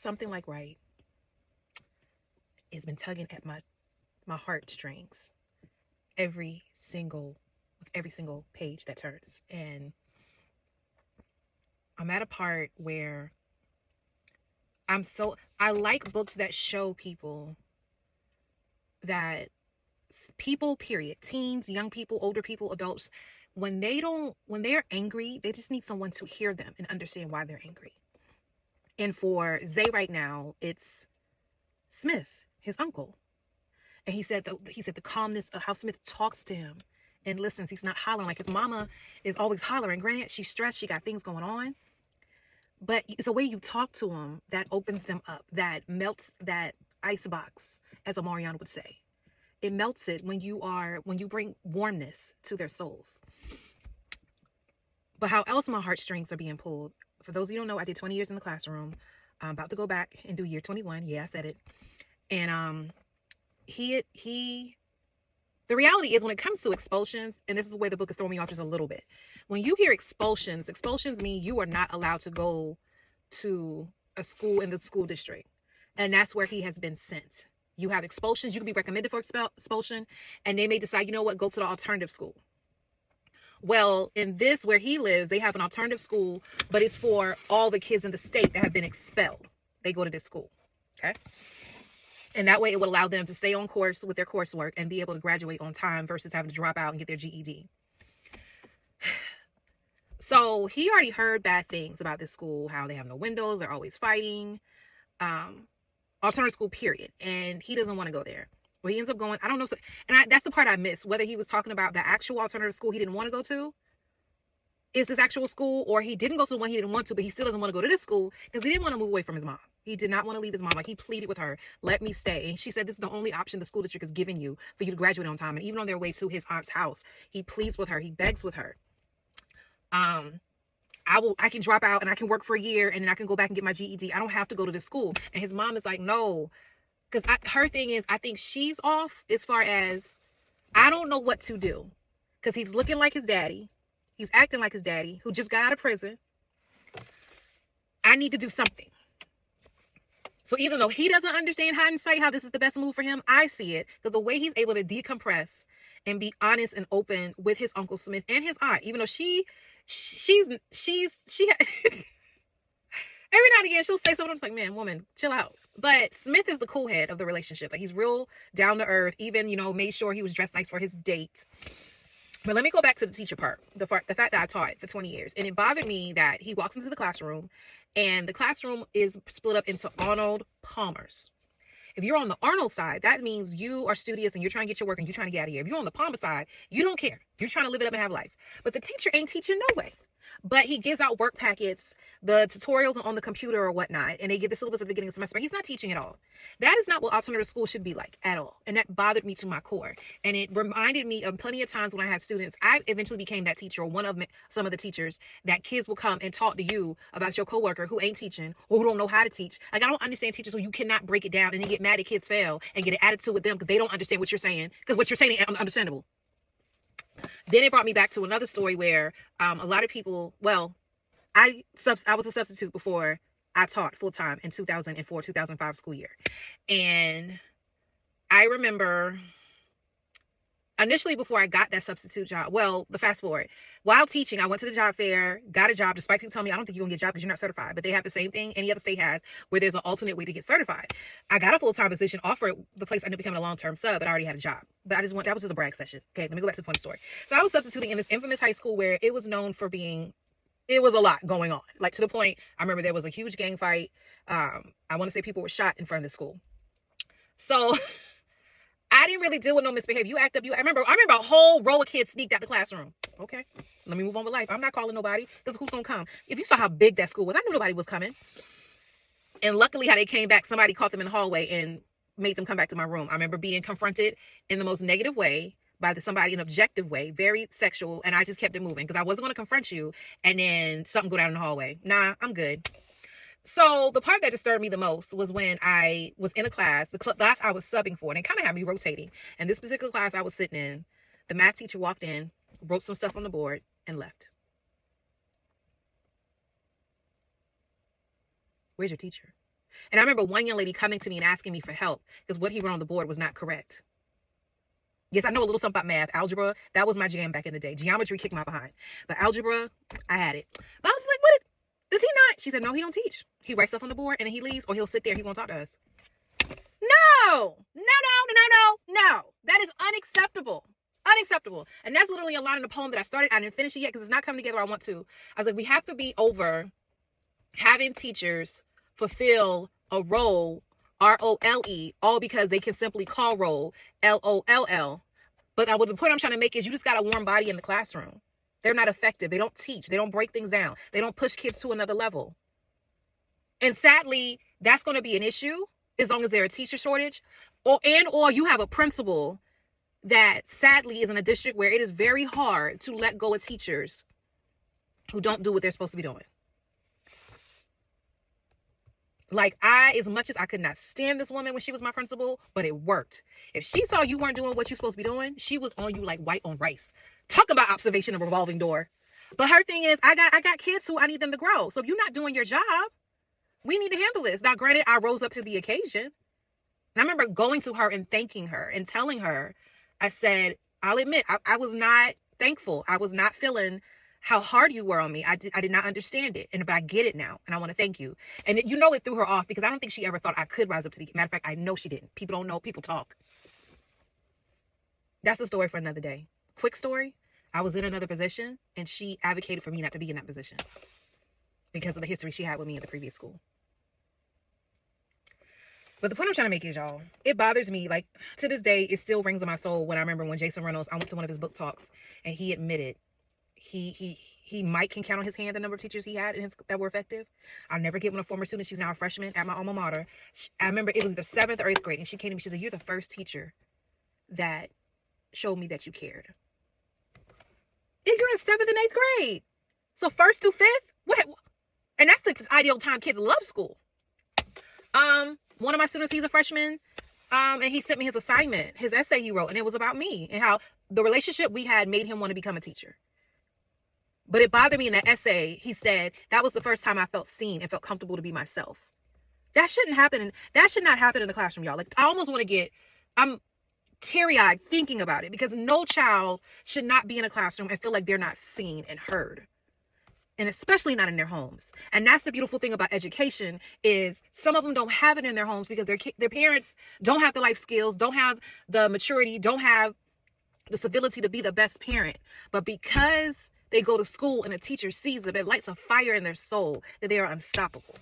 something like right has been tugging at my heartstrings with every single page that turns. And I'm at a part where I like books that show people that people, period, teens, young people, older people, adults, when they're angry, they just need someone to hear them and understand why they're angry. And for Zay right now, it's Smith, his uncle. And he said the calmness of how Smith talks to him and listens. He's not hollering like his mama is always hollering. Granted, she's stressed, she got things going on. But it's the way you talk to them that opens them up, that melts that ice box, as a Mariana would say. It melts it when you bring warmness to their souls. But how else my heartstrings are being pulled? For those of you who don't know, I did 20 years in the classroom. I'm about to go back and do year 21. Yeah, I said it. And the reality is when it comes to expulsions, and this is the way the book is throwing me off just a little bit. When you hear expulsions mean you are not allowed to go to a school in the school district. And that's where he has been sent. You have expulsions. You can be recommended for expulsion, and they may decide, you know what, go to the alternative school. Well, in this, where he lives, they have an alternative school, but it's for all the kids in the state that have been expelled. They go to this school. Okay. And that way it would allow them to stay on course with their coursework and be able to graduate on time versus having to drop out and get their GED. So he already heard bad things about this school, how they have no windows, they're always fighting. Alternative school, period. And he doesn't want to go there. Well, he ends up going, I don't know. That's the part I missed, whether he was talking about the actual alternative school he didn't want to go to. Is this actual school, or he didn't go to the one he didn't want to, but he still doesn't want to go to this school because he didn't want to move away from his mom. He did not want to leave his mom. Like, he pleaded with her, let me stay. And she said, this is the only option the school district is giving you for you to graduate on time. And even on their way to his aunt's house, he pleads with her. He begs with her. I can drop out and I can work for a year and then I can go back and get my GED. I don't have to go to this school. And his mom is like, no, because her thing is, I think she's off as far as, I don't know what to do because he's looking like his daddy. He's acting like his daddy who just got out of prison. I need to do something. So even though he doesn't understand hindsight, how this is the best move for him, I see it. Because the way he's able to decompress and be honest and open with his Uncle Smith and his aunt, even though she's every now and again she'll say something, I'm just like, man, woman, chill out. But Smith is the cool head of the relationship. Like, he's real down to earth, even, made sure he was dressed nice for his date. But let me go back to the teacher part, the fact that I taught for 20 years. And it bothered me that he walks into the classroom and the classroom is split up into Arnold Palmers. If you're on the Arnold side, that means you are studious and you're trying to get your work and you're trying to get out of here. If you're on the Palmer side, you don't care. You're trying to live it up and have life. But the teacher ain't teaching no way. But he gives out work packets, the tutorials on the computer or whatnot, and they give the syllabus at the beginning of the semester. But he's not teaching at all. That is not what alternative school should be like at all. And that bothered me to my core. And it reminded me of plenty of times when I had students. I eventually became that teacher, or some of the teachers, that kids will come and talk to you about your coworker who ain't teaching or who don't know how to teach. Like, I don't understand teachers who you cannot break it down and then get mad at kids fail and get an attitude with them because they don't understand what you're saying, because what you're saying ain't understandable. Then it brought me back to another story where a lot of people, I was a substitute before I taught full-time in 2004-2005 school year. And I remember initially, before I got that substitute job, the fast forward, while teaching, I went to the job fair, got a job, despite people telling me, I don't think you're gonna get a job because you're not certified. But they have the same thing any other state has, where there's an alternate way to get certified. I got a full-time position offered. The place I ended up becoming a long-term sub, but I already had a job. But that was just a brag session. Okay, let me go back to the point of the story. So I was substituting in this infamous high school where it was known for it was a lot going on. Like, to the point, I remember there was a huge gang fight. I want to say people were shot in front of the school. So I didn't really deal with no misbehavior. You act up. I remember a whole row of kids sneaked out the classroom. Okay, let me move on with life. I'm not calling nobody because who's gonna come? If you saw how big that school was, I knew nobody was coming. And luckily, how they came back, somebody caught them in the hallway and made them come back to my room. I remember being confronted in the most negative way by somebody in an objective way, very sexual, and I just kept it moving because I wasn't going to confront you and then something go down in the hallway. Nah, I'm good. So the part that disturbed me the most was when I was in a class, the class I was subbing for, and it kind of had me rotating. And this particular class I was sitting in, the math teacher walked in, wrote some stuff on the board, and left. Where's your teacher? And I remember one young lady coming to me and asking me for help because what he wrote on the board was not correct. Yes, I know a little something about math. Algebra, that was my jam back in the day. Geometry kicked my behind. But algebra, I had it. But I was like, what? Does he not? She said, no, he don't teach. He writes stuff on the board and then he leaves, or he'll sit there. He won't talk to us. No. That is unacceptable. Unacceptable. And that's literally a line in the poem that I started. I didn't finish it yet because it's not coming together where I want to. I was like, we have to be over having teachers fulfill a role, R-O-L-E, all because they can simply call roll, L-O-L-L. But the point I'm trying to make is you just got a warm body in the classroom. They're not effective. They don't teach. They don't break things down. They don't push kids to another level. And sadly, that's going to be an issue as long as there's a teacher shortage, or you have a principal that sadly is in a district where it is very hard to let go of teachers who don't do what they're supposed to be doing. Like, as much as I could not stand this woman when she was my principal, but it worked. If she saw you weren't doing what you're supposed to be doing, she was on you like white on rice. Talk about observation of a revolving door. But her thing is, I got kids who I need them to grow. So if you're not doing your job, we need to handle this. Now, granted, I rose up to the occasion. And I remember going to her and thanking her and telling her, I said, I'll admit, I was not thankful. I was not feeling how hard you were on me. I did not understand it. But I get it now. And I want to thank you. And it threw her off because I don't think she ever thought I could rise up to the, matter of fact, I know she didn't. People don't know. People talk. That's a story for another day. Quick story. I was in another position and she advocated for me not to be in that position because of the history she had with me in the previous school. But the point I'm trying to make is, y'all, it bothers me. Like, to this day, it still rings in my soul when I remember when Jason Reynolds, I went to one of his book talks and he admitted he might can count on his hand the number of teachers he had that were effective. I'll never get one a former student. She's now a freshman at my alma mater. I remember it was the 7th or 8th grade and she came to me. She said, you're the first teacher that showed me that you cared. And you're in 7th and 8th grade. So 1st through 5th? What? And that's the ideal time kids love school. One of my students, he's a freshman, and he sent me his assignment, his essay he wrote, and it was about me and how the relationship we had made him want to become a teacher. But it bothered me in that essay. He said, that was the first time I felt seen and felt comfortable to be myself. That shouldn't happen. That should not happen in the classroom, y'all. Like, I almost want to I'm teary-eyed thinking about it because no child should not be in a classroom and feel like they're not seen and heard. And especially not in their homes. And that's the beautiful thing about education is some of them don't have it in their homes because their parents don't have the life skills, don't have the maturity, don't have the civility to be the best parent. But because they go to school and a teacher sees them, it lights a fire in their soul that they are unstoppable.